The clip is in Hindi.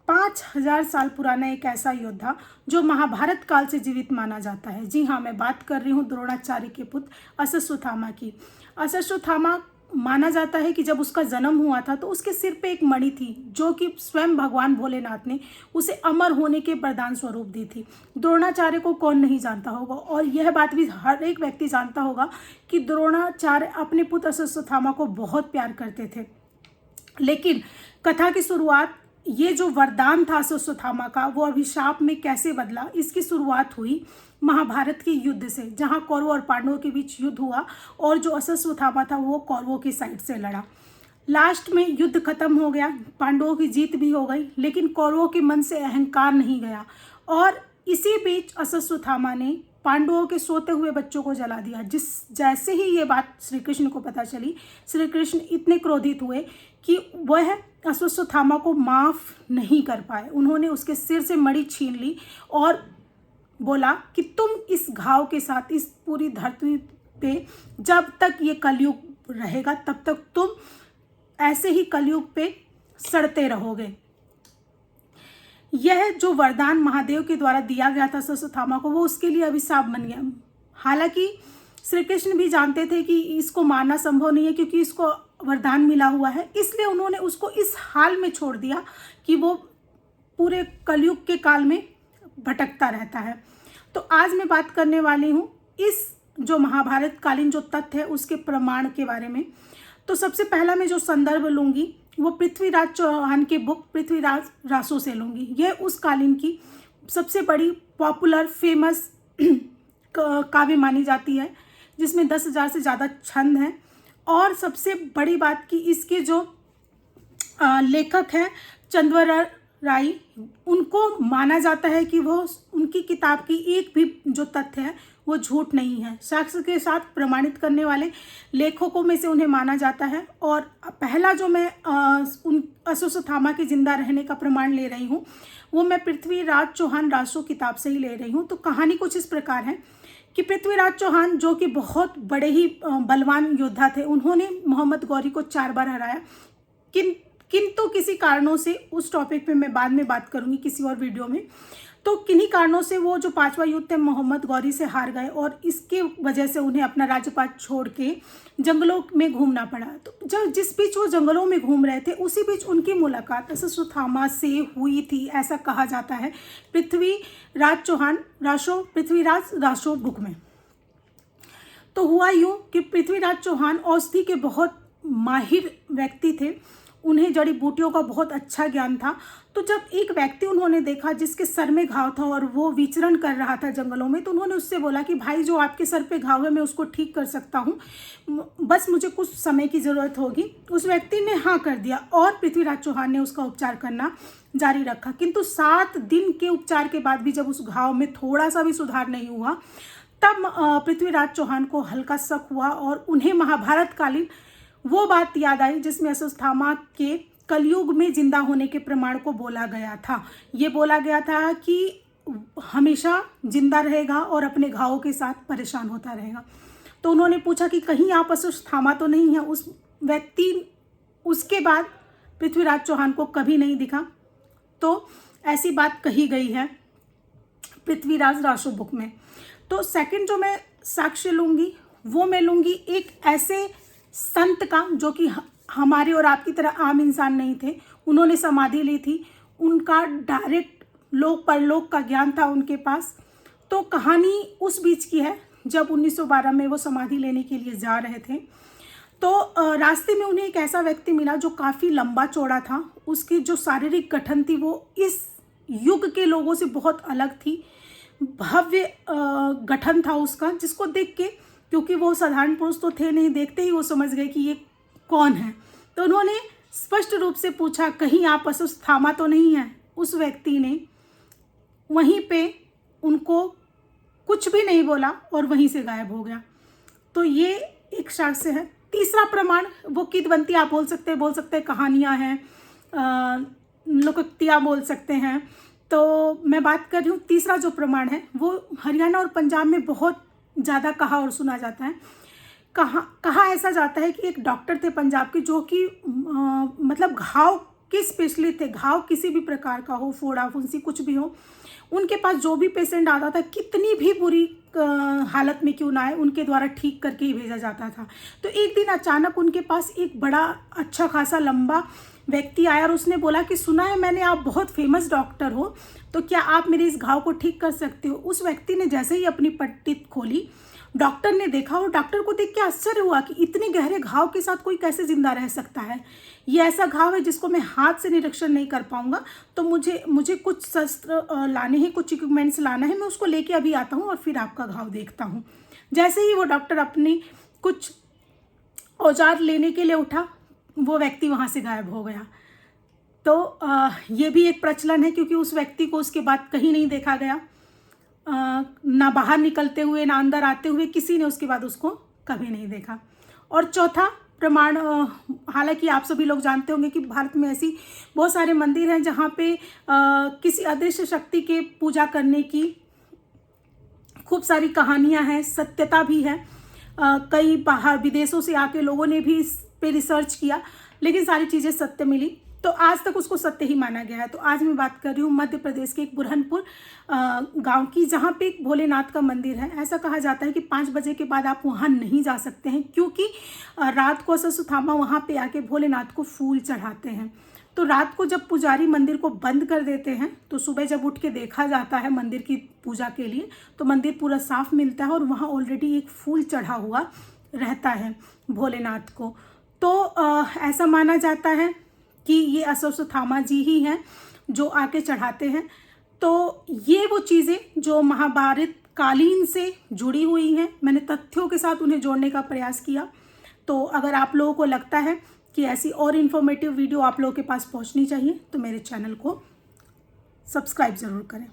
5000 साल पुराना एक ऐसा योद्धा जो महाभारत काल से जीवित माना जाता है। जी हाँ, मैं बात कर रही हूँ द्रोणाचार्य के पुत्र अश्वत्थामा की। अश्वत्थामा माना जाता है कि जब उसका जन्म हुआ था तो उसके सिर पे एक मणि थी जो कि स्वयं भगवान भोलेनाथ ने उसे अमर होने के वरदान स्वरूप दी थी। द्रोणाचार्य को कौन नहीं जानता होगा, और यह बात भी हर एक व्यक्ति जानता होगा कि द्रोणाचार्य अपने पुत्र अश्वत्थामा को बहुत प्यार करते थे। लेकिन कथा की शुरुआत, ये जो वरदान था अश्वत्थामा का, वो अभिशाप में कैसे बदला, इसकी शुरुआत हुई महाभारत के युद्ध से, जहां कौरवों और पांडवों के बीच युद्ध हुआ और जो अश्वत्थामा था वो कौरवों की साइड से लड़ा। लास्ट में युद्ध खत्म हो गया, पांडवों की जीत भी हो गई, लेकिन कौरवों के मन से अहंकार नहीं गया और इसी बीच अश्वत्थामा ने पांडवों के सोते हुए बच्चों को जला दिया। जैसे ही ये बात श्री कृष्ण को पता चली, श्री कृष्ण इतने क्रोधित हुए कि वह अश्वत्थामा को माफ नहीं कर पाए। उन्होंने उसके सिर से मणि छीन ली और बोला कि तुम इस घाव के साथ इस पूरी धरती पे जब तक ये कलयुग रहेगा तब तक तुम ऐसे ही कलयुग पे सड़ते रहोगे। यह जो वरदान महादेव के द्वारा दिया गया था अश्वत्थामा को, वो उसके लिए अभिशाप बन गया। हालांकि श्री कृष्ण भी जानते थे कि इसको मारना संभव नहीं है क्योंकि इसको वरदान मिला हुआ है, इसलिए उन्होंने उसको इस हाल में छोड़ दिया कि वो पूरे कलयुग के काल में भटकता रहता है। तो आज मैं बात करने वाली हूँ इस जो महाभारत कालीन जो तथ्य है उसके प्रमाण के बारे में। तो सबसे पहला मैं जो संदर्भ लूँगी वो पृथ्वीराज चौहान के बुक पृथ्वीराज रासो से लूँगी। यह उस कालीन की सबसे बड़ी पॉपुलर फेमस काव्य मानी जाती है, जिसमें 10,000 से ज़्यादा छंद हैं। और सबसे बड़ी बात कि इसके जो लेखक हैं चंद्रवर राय, उनको माना जाता है कि वो उनकी किताब की एक भी जो तथ्य है वो झूठ नहीं है। साक्ष्य के साथ प्रमाणित करने वाले लेखकों में से उन्हें माना जाता है। और पहला जो मैं उन अश्वत्थामा के जिंदा रहने का प्रमाण ले रही हूँ वो मैं पृथ्वीराज चौहान रासो किताब से ही ले रही हूँ। तो कहानी कुछ इस प्रकार है कि पृथ्वीराज चौहान जो कि बहुत बड़े ही बलवान योद्धा थे, उन्होंने मोहम्मद गौरी को 4 बार हराया। किंतु किसी कारणों से, उस टॉपिक पे मैं बाद में बात करूंगी किसी और वीडियो में, तो किन्हीं कारणों से वो जो 5वां युद्ध थे मोहम्मद गौरी से हार गए और इसके वजह से उन्हें अपना राज्यपाट छोड़ के जंगलों में घूमना पड़ा। तो जिस बीच वो जंगलों में घूम रहे थे उसी बीच उनकी मुलाकात अश्वत्थामा से हुई थी, ऐसा कहा जाता है पृथ्वीराज रासो बुक में। तो हुआ यूँ कि पृथ्वीराज चौहान औषधि के बहुत माहिर व्यक्ति थे, उन्हें जड़ी बूटियों का बहुत अच्छा ज्ञान था। तो जब एक व्यक्ति उन्होंने देखा जिसके सर में घाव था और वो विचरण कर रहा था जंगलों में, तो उन्होंने उससे बोला कि भाई जो आपके सर पे घाव है मैं उसको ठीक कर सकता हूँ, बस मुझे कुछ समय की ज़रूरत होगी। उस व्यक्ति ने हाँ कर दिया और पृथ्वीराज चौहान ने उसका उपचार करना जारी रखा। किंतु 7 दिन के उपचार के बाद भी जब उस घाव में थोड़ा सा भी सुधार नहीं हुआ, तब पृथ्वीराज चौहान को हल्का शक हुआ और उन्हें महाभारत कालीन वो बात याद आई जिसमें अश्वत्थामा के कलयुग में जिंदा होने के प्रमाण को बोला गया था। ये बोला गया था कि हमेशा जिंदा रहेगा और अपने घावों के साथ परेशान होता रहेगा। तो उन्होंने पूछा कि कहीं आप अश्वत्थामा तो नहीं है। उस व्यक्ति उसके बाद पृथ्वीराज चौहान को कभी नहीं दिखा। तो ऐसी बात कही गई है पृथ्वीराज रासो बुक में। तो सेकंड जो मैं साक्ष्य लूँगी वो मैं लूँगी एक ऐसे संत का जो कि हमारे और आपकी तरह आम इंसान नहीं थे। उन्होंने समाधि ली थी, उनका डायरेक्ट लोक परलोक का ज्ञान था उनके पास। तो कहानी उस बीच की है जब 1912 में वो समाधि लेने के लिए जा रहे थे। तो रास्ते में उन्हें एक ऐसा व्यक्ति मिला जो काफ़ी लंबा चौड़ा था। उसकी जो शारीरिक गठन थी वो इस युग के लोगों से बहुत अलग थी, भव्य गठन था उसका, जिसको देख के, क्योंकि वो साधारण पुरुष तो थे नहीं, देखते ही वो समझ गए कि ये कौन है। तो उन्होंने स्पष्ट रूप से पूछा कहीं आप अश्वत्थामा तो नहीं हैं। उस व्यक्ति ने वहीं पे उनको कुछ भी नहीं बोला और वहीं से गायब हो गया। तो ये एक साक्ष्य है। तीसरा प्रमाण वो किदवंती आप बोल सकते हैं, कहानियाँ हैं, लोकोक्तियाँ बोल सकते हैं। तो मैं बात कर रही हूँ तीसरा जो प्रमाण है वो हरियाणा और पंजाब में बहुत ज़्यादा कहा और सुना जाता है। कहा ऐसा जाता है कि एक डॉक्टर थे पंजाब के जो कि मतलब घाव के स्पेशलिस्ट थे। घाव किसी भी प्रकार का हो, फोड़ा फुंसी कुछ भी हो, उनके पास जो भी पेशेंट आता था, कितनी भी बुरी हालत में क्यों ना आए, उनके द्वारा ठीक करके ही भेजा जाता था। तो एक दिन अचानक उनके पास एक बड़ा अच्छा खासा लंबा व्यक्ति आया और उसने बोला कि सुना है मैंने आप बहुत फेमस डॉक्टर हो, तो क्या आप मेरे इस घाव को ठीक कर सकते हो। उस व्यक्ति ने जैसे ही अपनी पट्टी खोली, डॉक्टर ने देखा और डॉक्टर को देख के आश्चर्य हुआ कि इतने गहरे घाव के साथ कोई कैसे जिंदा रह सकता है। ये ऐसा घाव है जिसको मैं हाथ से निरीक्षण नहीं कर पाऊंगा, तो मुझे कुछ शस्त्र लाने हैं, कुछ इक्विपमेंट्स लाना है, मैं उसको लेके अभी आता हूँ और फिर आपका घाव देखता हूँ। जैसे ही वो डॉक्टर अपनी कुछ औजार लेने के लिए उठा, वो व्यक्ति वहाँ से गायब हो गया। तो ये भी एक प्रचलन है, क्योंकि उस व्यक्ति को उसके बाद कहीं नहीं देखा गया, ना बाहर निकलते हुए ना अंदर आते हुए, किसी ने उसके बाद उसको कभी नहीं देखा। और चौथा प्रमाण, हालांकि आप सभी लोग जानते होंगे कि भारत में ऐसी बहुत सारे मंदिर हैं जहाँ पे किसी अदृश्य शक्ति के पूजा करने की खूब सारी कहानियाँ हैं, सत्यता भी है। कई बाहर विदेशों से आके लोगों ने भी इस पे रिसर्च किया, लेकिन सारी चीज़ें सत्य मिली, तो आज तक उसको सत्य ही माना गया है। तो आज मैं बात कर रही हूँ मध्य प्रदेश के एक बुरहानपुर गांव की, जहाँ पे एक भोलेनाथ का मंदिर है। ऐसा कहा जाता है कि 5 बजे के बाद आप वहाँ नहीं जा सकते हैं, क्योंकि रात को अश्वत्थामा वहाँ पे आके भोलेनाथ को फूल चढ़ाते हैं। तो रात को जब पुजारी मंदिर को बंद कर देते हैं, तो सुबह जब उठ के देखा जाता है मंदिर की पूजा के लिए, तो मंदिर पूरा साफ मिलता है और वहाँ ऑलरेडी एक फूल चढ़ा हुआ रहता है भोलेनाथ को। तो ऐसा माना जाता है कि ये अश्वत्थामा जी ही हैं जो आके चढ़ाते हैं। तो ये वो चीज़ें जो महाभारत कालीन से जुड़ी हुई हैं, मैंने तथ्यों के साथ उन्हें जोड़ने का प्रयास किया। तो अगर आप लोगों को लगता है कि ऐसी और इन्फॉर्मेटिव वीडियो आप लोगों के पास पहुंचनी चाहिए, तो मेरे चैनल को सब्सक्राइब ज़रूर करें।